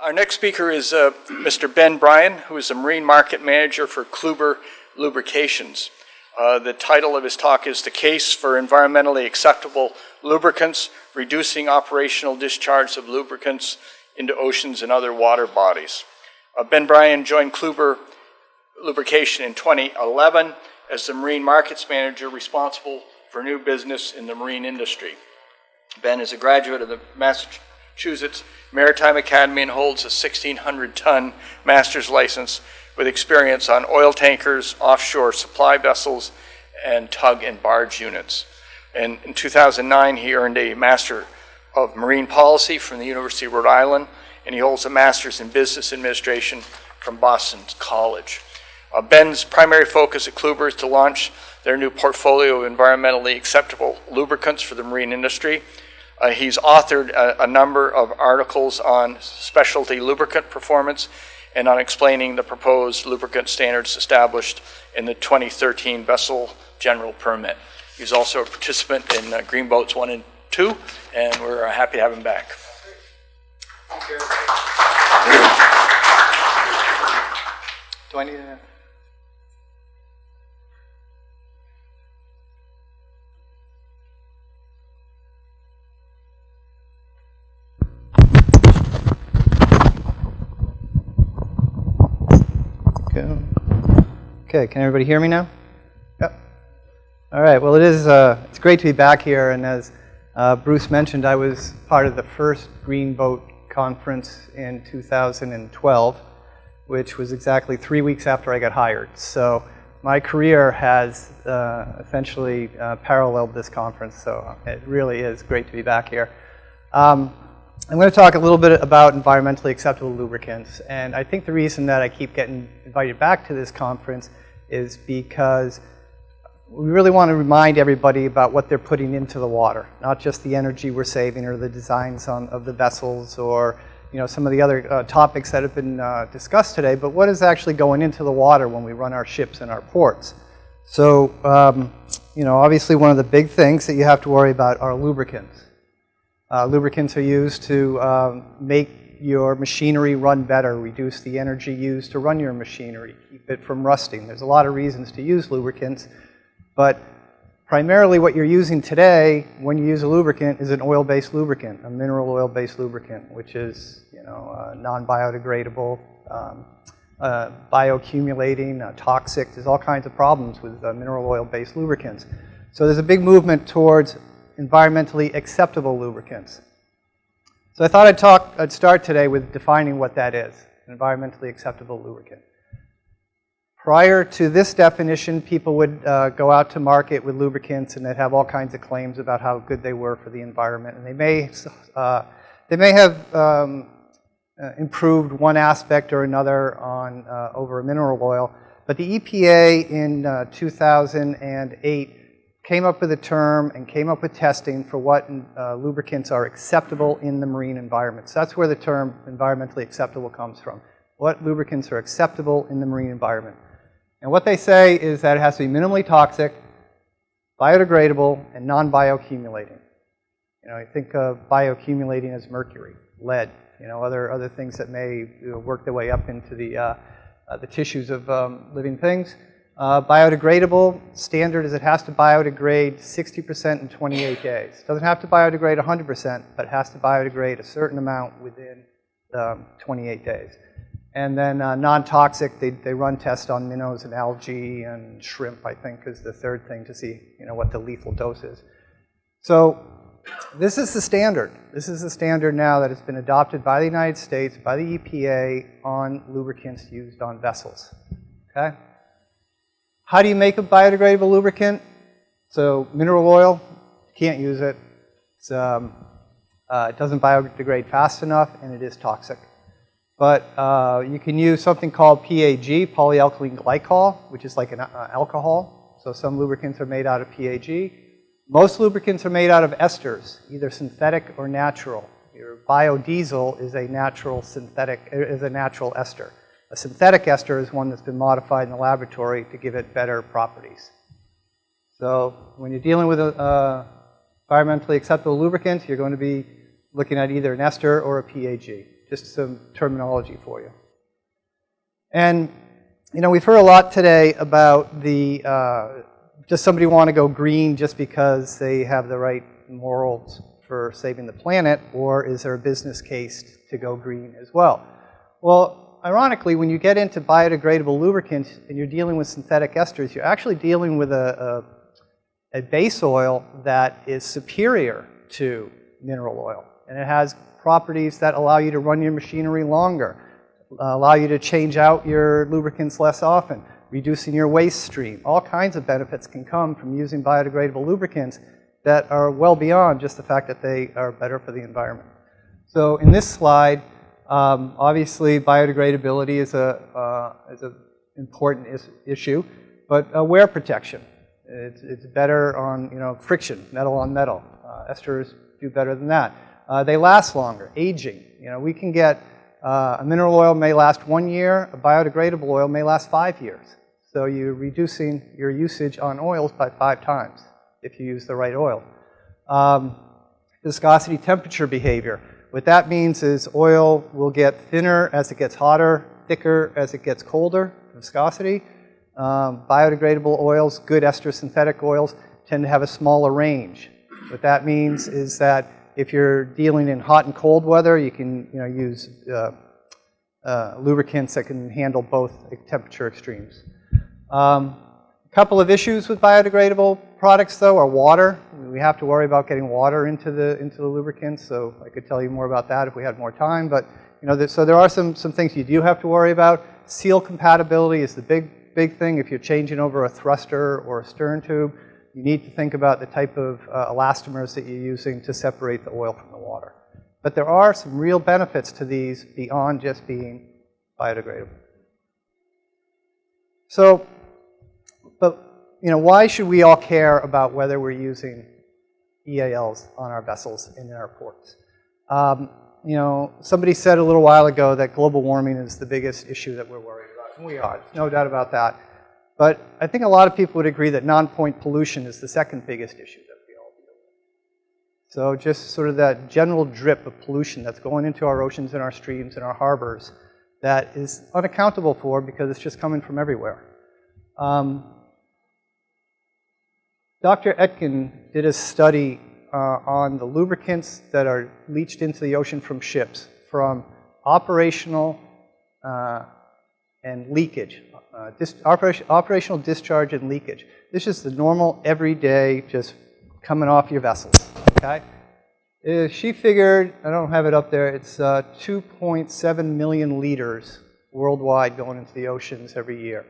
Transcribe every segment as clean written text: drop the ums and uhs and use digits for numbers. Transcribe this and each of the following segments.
Our next speaker is Mr. Ben Bryant, who is a Marine Market Manager for Kluber Lubrications. The title of his talk is The Case for Environmentally Acceptable Lubricants, Reducing Operational Discharge of Lubricants into Oceans and Other Water Bodies. Ben Bryant joined Kluber Lubrication in 2011 as the Marine Markets Manager responsible for new business in the marine industry. Ben is a graduate of the Massachusetts Maritime Academy and holds a 1,600-ton master's license with experience on oil tankers, offshore supply vessels, and tug and barge units. And in 2009, he earned a Master of Marine Policy from the University of Rhode Island, and he holds a Master's in Business Administration from Boston College. Ben's primary focus at Kluber is to launch their new portfolio of environmentally acceptable lubricants for the marine industry. He's authored a number of articles on specialty lubricant performance and on explaining the proposed lubricant standards established in the 2013 Vessel General Permit. He's also a participant in Green Boats 1 and 2, and we're happy to have him back. Thank you. Do I need a... Okay, can everybody hear me now? Yep. All right, well it's great to be back here, and as Bruce mentioned, I was part of the first Green Boat conference in 2012, which was exactly 3 weeks after I got hired. So my career has essentially paralleled this conference, so it really is great to be back here. I'm going to talk a little bit about environmentally acceptable lubricants, and I think the reason that I keep getting invited back to this conference is because we really want to remind everybody about what they're putting into the water, not just the energy we're saving or the designs of the vessels or some of the other topics that have been discussed today, but what is actually going into the water when we run our ships in our ports. So, obviously one of the big things that you have to worry about are lubricants. Lubricants are used to make your machinery run better, reduce the energy used to run your machinery, keep it from rusting. There's a lot of reasons to use lubricants, but primarily what you're using today when you use a lubricant is an oil-based lubricant, a mineral oil-based lubricant, which is non-biodegradable, bioaccumulating, toxic. There's all kinds of problems with mineral oil-based lubricants. So there's a big movement towards environmentally acceptable lubricants. So I thought I'd start today with defining what that is, an environmentally acceptable lubricant. Prior to this definition, people would go out to market with lubricants and they'd have all kinds of claims about how good they were for the environment. And they may have improved one aspect or another on over a mineral oil. But the EPA in 2008 came up with a term and came up with testing for what lubricants are acceptable in the marine environment. So that's where the term environmentally acceptable comes from. What lubricants are acceptable in the marine environment. And what they say is that it has to be minimally toxic, biodegradable, and non-bioaccumulating. I think of bioaccumulating as mercury, lead, other things that may work their way up into the tissues of living things. Biodegradable standard is it has to biodegrade 60% in 28 days. It doesn't have to biodegrade 100%, but it has to biodegrade a certain amount within 28 days. And then non-toxic, they run tests on minnows and algae and shrimp, I think, is the third thing to see what the lethal dose is. So this is the standard. This is the standard now that has been adopted by the United States, by the EPA, on lubricants used on vessels. Okay? How do you make a biodegradable lubricant? So mineral oil, can't use it. It doesn't biodegrade fast enough, and it is toxic. But you can use something called PAG, polyalkylene glycol, which is like an alcohol. So some lubricants are made out of PAG. Most lubricants are made out of esters, either synthetic or natural. Your biodiesel is a natural ester. A synthetic ester is one that's been modified in the laboratory to give it better properties. So when you're dealing with environmentally acceptable lubricant, you're going to be looking at either an ester or a PAG. just some terminology for you. And, we've heard a lot today about does somebody want to go green just because they have the right morals for saving the planet, or is there a business case to go green as well? Well, ironically, when you get into biodegradable lubricants and you're dealing with synthetic esters, you're actually dealing with a base oil that is superior to mineral oil. And it has properties that allow you to run your machinery longer, allow you to change out your lubricants less often, reducing your waste stream. All kinds of benefits can come from using biodegradable lubricants that are well beyond just the fact that they are better for the environment. So in this slide, obviously biodegradability is an important issue, but wear protection. It's better on friction, metal on metal. Esters do better than that. They last longer, aging. We can get a mineral oil may last 1 year, a biodegradable oil may last 5 years. So you're reducing your usage on oils by 5 times if you use the right oil. Viscosity temperature behavior. What that means is oil will get thinner as it gets hotter, thicker as it gets colder, viscosity. Biodegradable oils, good ester synthetic oils, tend to have a smaller range. What that means is that if you're dealing in hot and cold weather, you can use lubricants that can handle both temperature extremes. A couple of issues with biodegradable products, though, are water. We have to worry about getting water into the lubricants, so I could tell you more about that if we had more time. But so there are some things you do have to worry about. Seal compatibility is the big thing. If you're changing over a thruster or a stern tube, you need to think about the type of elastomers that you're using to separate the oil from the water. But there are some real benefits to these beyond just being biodegradable. So, why should we all care about whether we're using EALs on our vessels and in our ports? Somebody said a little while ago that global warming is the biggest issue that we're worried about. And we are, no doubt about that. But I think a lot of people would agree that non-point pollution is the second biggest issue that we all deal with. So just sort of that general drip of pollution that's going into our oceans and our streams and our harbors that is unaccountable for because it's just coming from everywhere. Dr. Etkin did a study on the lubricants that are leached into the ocean from ships, from operational and leakage. Operational discharge and leakage. This is the normal, everyday, just coming off your vessels, okay? She figured, I don't have it up there, it's 2.7 million liters worldwide going into the oceans every year.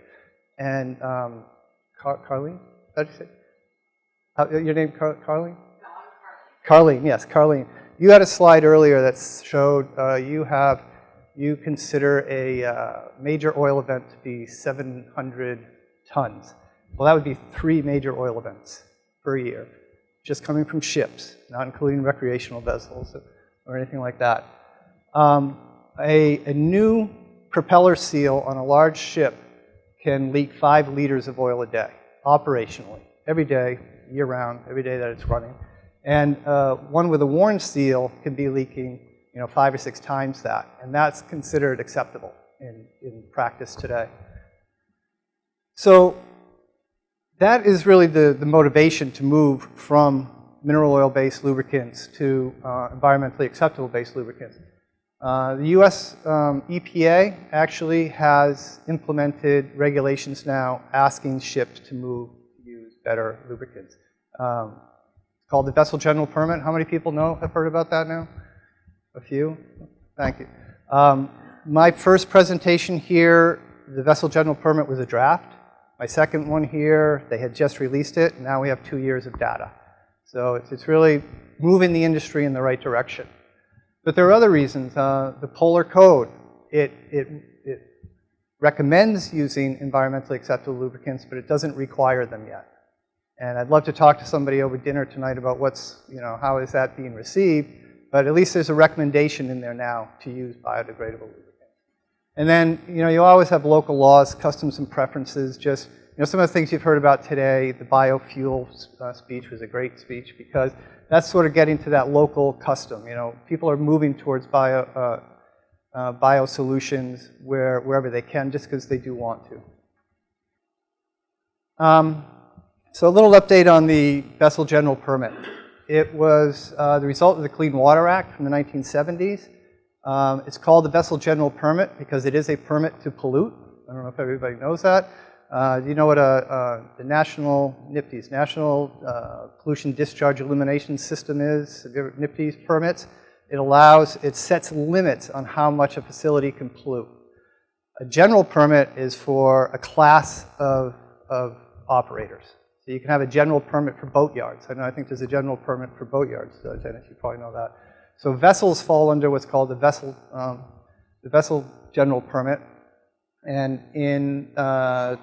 And Carlene, how did you say? Your name, Carlene? Carlene, yes, Carlene. You had a slide earlier that showed you consider a major oil event to be 700 tons. Well, that would be 3 major oil events per year, just coming from ships, not including recreational vessels or anything like that. A new propeller seal on a large ship can leak 5 liters of oil a day, operationally, every day, year-round, every day that it's running. And one with a worn seal can be leaking 5 or 6 times that, and that's considered acceptable in practice today. So that is really the motivation to move from mineral oil-based lubricants to environmentally acceptable-based lubricants. The US EPA actually has implemented regulations now asking ships to use better lubricants. It's called the Vessel General Permit. How many people have heard about that now? A few? Thank you. My first presentation here, the Vessel General Permit was a draft. My second one here, they had just released it, and now we have 2 years of data. So it's really moving the industry in the right direction. But there are other reasons. The Polar Code, it recommends using environmentally acceptable lubricants, but it doesn't require them yet. And I'd love to talk to somebody over dinner tonight about how is that being received. But at least there's a recommendation in there now to use biodegradable lubricants. And then, you always have local laws, customs and preferences. Just, some of the things you've heard about today, the biofuel speech was a great speech because that's sort of getting to that local custom. People are moving towards biosolutions wherever they can, just because they do want to. So a little update on the vessel general permit. It was the result of the Clean Water Act from the 1970s. It's called the vessel general permit because it is a permit to pollute. I don't know if everybody knows that. Do you know what the national NIPDES, National Pollution Discharge Elimination System is? NIPDES permits. It sets limits on how much a facility can pollute. A general permit is for a class of operators. So you can have a general permit for boat yards. I think there's a general permit for boat yards, Dennis, you probably know that. So vessels fall under what's called the vessel general permit. And in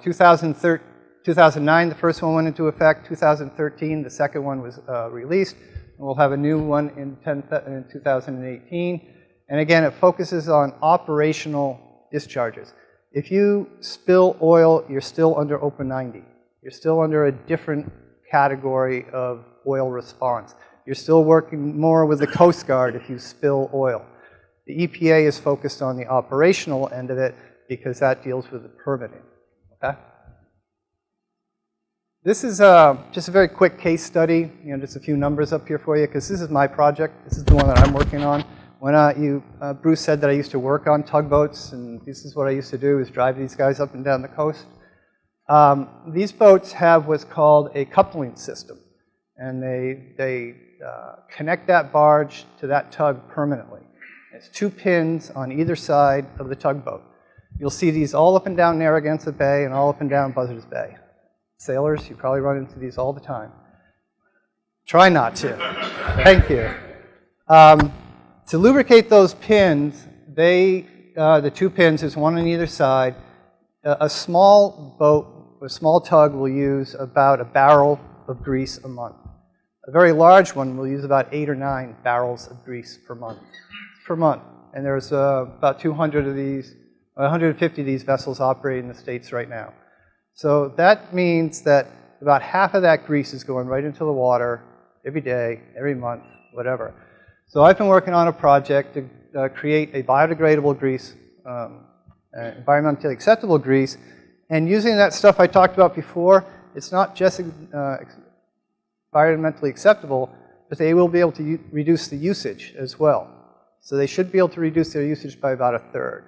2009, the first one went into effect. 2013, the second one was released. And we'll have a new one in 2018. And again, it focuses on operational discharges. If you spill oil, you're still under Open 90. You're still under a different category of oil response. You're still working more with the Coast Guard if you spill oil. The EPA is focused on the operational end of it because that deals with the permitting. Okay? This is just a very quick case study. Just a few numbers up here for you because this is my project. This is the one that I'm working on. When Bruce said that I used to work on tugboats, and this is what I used to do, is drive these guys up and down the coast. These boats have what's called a coupling system, and they connect that barge to that tug permanently. It's 2 pins on either side of the tugboat. You'll see these all up and down Narragansett Bay and all up and down Buzzards Bay. Sailors, you probably run into these all the time. Try not to. Thank you. To lubricate those pins, the 2 pins, there's one on either side. A small boat, a small tug will use about a barrel of grease a month. A very large one will use about 8 or 9 barrels of grease per month. And there's about 200 of these, 150 of these vessels operating in the States right now. So that means that about half of that grease is going right into the water every day, every month, whatever. So I've been working on a project to create a biodegradable grease, environmentally acceptable grease. And using that stuff I talked about before, it's not just environmentally acceptable, but they will be able to reduce the usage as well. So they should be able to reduce their usage by about 1/3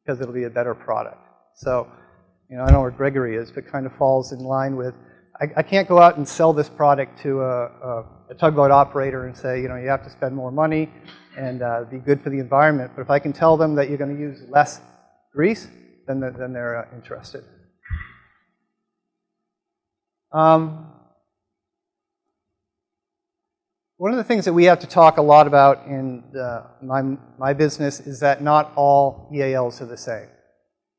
because it'll be a better product. So, I don't know where Gregory is, but it kind of falls in line with, I can't go out and sell this product to a tugboat operator and say, you have to spend more money and be good for the environment. But if I can tell them that you're going to use less grease, then they're interested. One of the things that we have to talk a lot about in my business is that not all EALs are the same.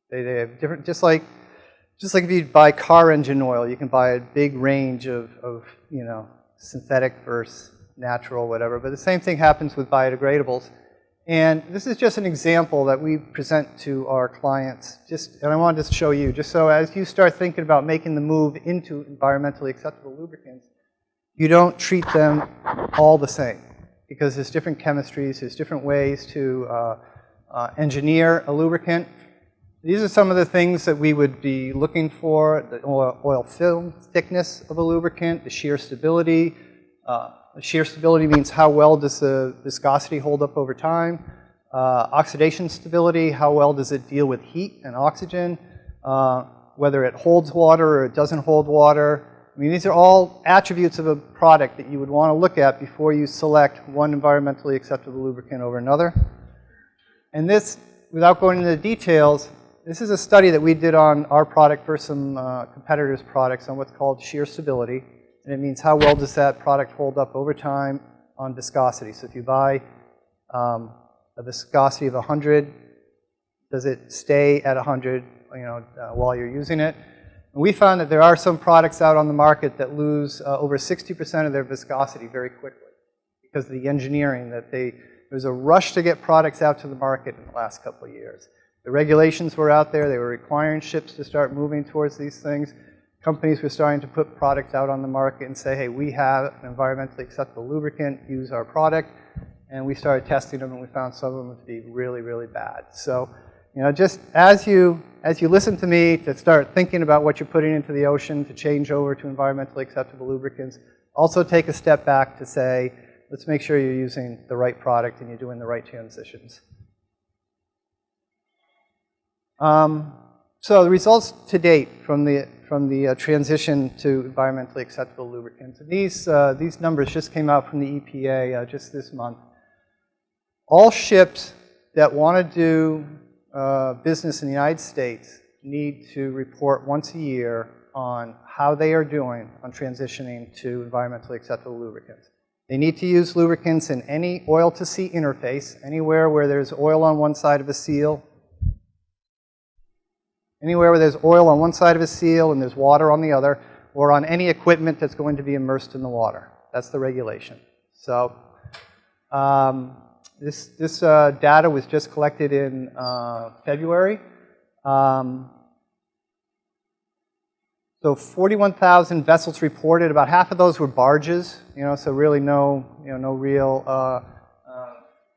They have different, just like if you buy car engine oil, you can buy a big range of synthetic versus natural, whatever. But the same thing happens with biodegradables. And this is just an example that we present to our clients. And I wanted to show you, just so as you start thinking about making the move into environmentally acceptable lubricants, you don't treat them all the same. Because there's different chemistries, there's different ways to engineer a lubricant. These are some of the things that we would be looking for: the oil film thickness of a lubricant, the shear stability. Shear stability means how well does the viscosity hold up over time. Oxidation stability, how well does it deal with heat and oxygen. Whether it holds water or it doesn't hold water. I mean, these are all attributes of a product that you would want to look at before you select one environmentally acceptable lubricant over another. And this, without going into the details, this is a study that we did on our product versus some competitors' products on what's called shear stability. And it means how well does that product hold up over time on viscosity. So if you buy a viscosity of 100, does it stay at 100 while you're using it? And we found that there are some products out on the market that lose over 60% of their viscosity very quickly because of the engineering that there's a rush to get products out to the market in the last couple of years. The regulations were out there. They were requiring ships to start moving towards these things. Companies were starting to put products out on the market and say, hey, we have an environmentally acceptable lubricant, use our product. and we started testing them, and we found some of them to be really, really bad. So, just as you listen to me to start thinking about what you're putting into the ocean to change over to environmentally acceptable lubricants, also take a step back to say, let's make sure you're using the right product and you're doing the right transitions. So the results to date from the transition to environmentally acceptable lubricants. These numbers just came out from the EPA just this month. All ships that want to do business in the United States need to report once a year on how they are doing on transitioning to environmentally acceptable lubricants. They need to use lubricants in any oil-to-sea interface, anywhere where there's oil on one side of a seal, anywhere where there's oil on one side of a seal and there's water on the other, or on any equipment that's going to be immersed in the water. That's the regulation. So this data was just collected in February. So 41,000 vessels reported. About half of those were barges, so really no real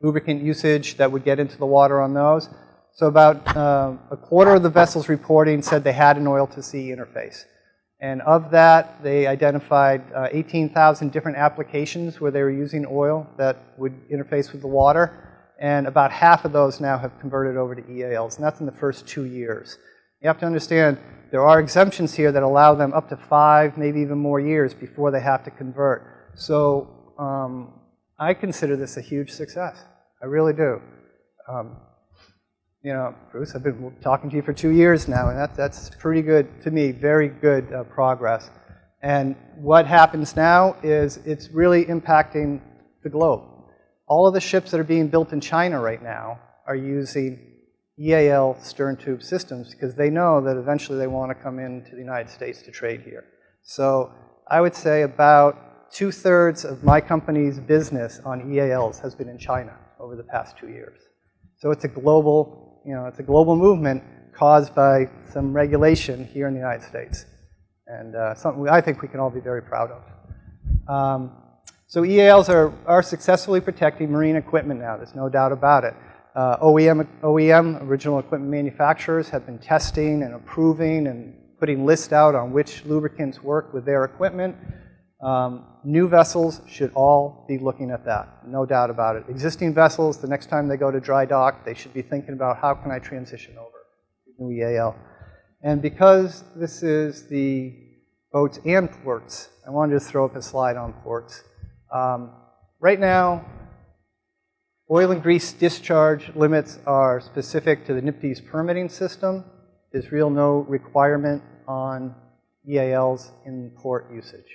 lubricant usage that would get into the water on those. So about a quarter of the vessels reporting said they had an oil-to-sea interface. And of that, they identified 18,000 different applications where they were using oil that would interface with the water. And about half of those now have converted over to EALs. And that's in the first 2 years. You have to understand, there are exemptions here that allow them up to 5, maybe even more years before they have to convert. So I consider this a huge success. I really do. Bruce, I've been talking to you for 2 years now, and that's pretty good, to me, very good progress. And what happens now is it's really impacting the globe. All of the ships that are being built in China right now are using EAL stern tube systems because they know that eventually they want to come into the United States to trade here. So I would say about 2/3 of my company's business on EALs has been in China over the past 2 years. So it's a global it's a global movement caused by some regulation here in the United States, and something I think we can all be very proud of. So EALs are successfully protecting marine equipment now. There's no doubt about it. OEM, original equipment manufacturers, have been testing and approving and putting lists out on which lubricants work with their equipment. New vessels should all be looking at that, no doubt about it. Existing vessels, the next time they go to dry dock, they should be thinking about how can I transition over to new EAL. And because this is the boats and ports, I wanted to throw up a slide on ports. Right now, oil and grease discharge limits are specific to the NPDES permitting system. There's no requirement on EALs in port usage.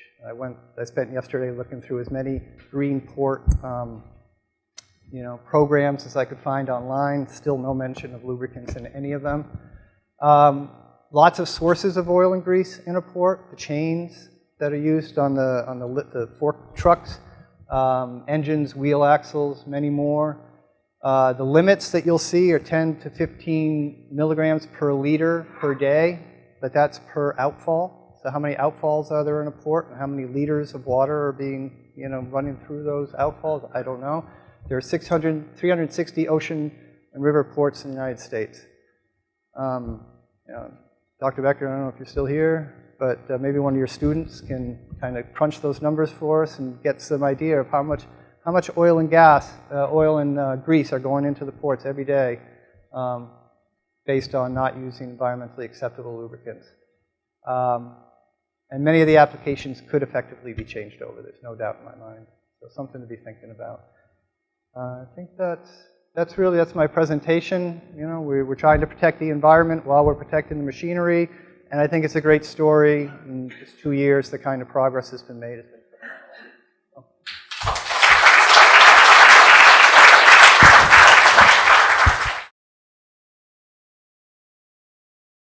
I spent yesterday looking through as many green port programs as I could find online. Still no mention of lubricants in any of them. Lots of sources of oil and grease in a port. The chains that are used on the fork trucks, engines, wheel axles, many more. The limits that you'll see are 10 to 15 milligrams per liter per day, but that's per outfall. So how many outfalls are there in a port, and how many liters of water are being, running through those outfalls? I don't know. There are 360 ocean and river ports in the United States. Dr. Becker, I don't know if you're still here, but maybe one of your students can kind of crunch those numbers for us and get some idea of how much oil and gas, oil and grease are going into the ports every day based on not using environmentally acceptable lubricants. And many of the applications could effectively be changed over. There's no doubt in my mind. So something to be thinking about. I think that's my presentation. We're trying to protect the environment while we're protecting the machinery. And I think it's a great story. In just 2 years, the kind of progress that's been made has been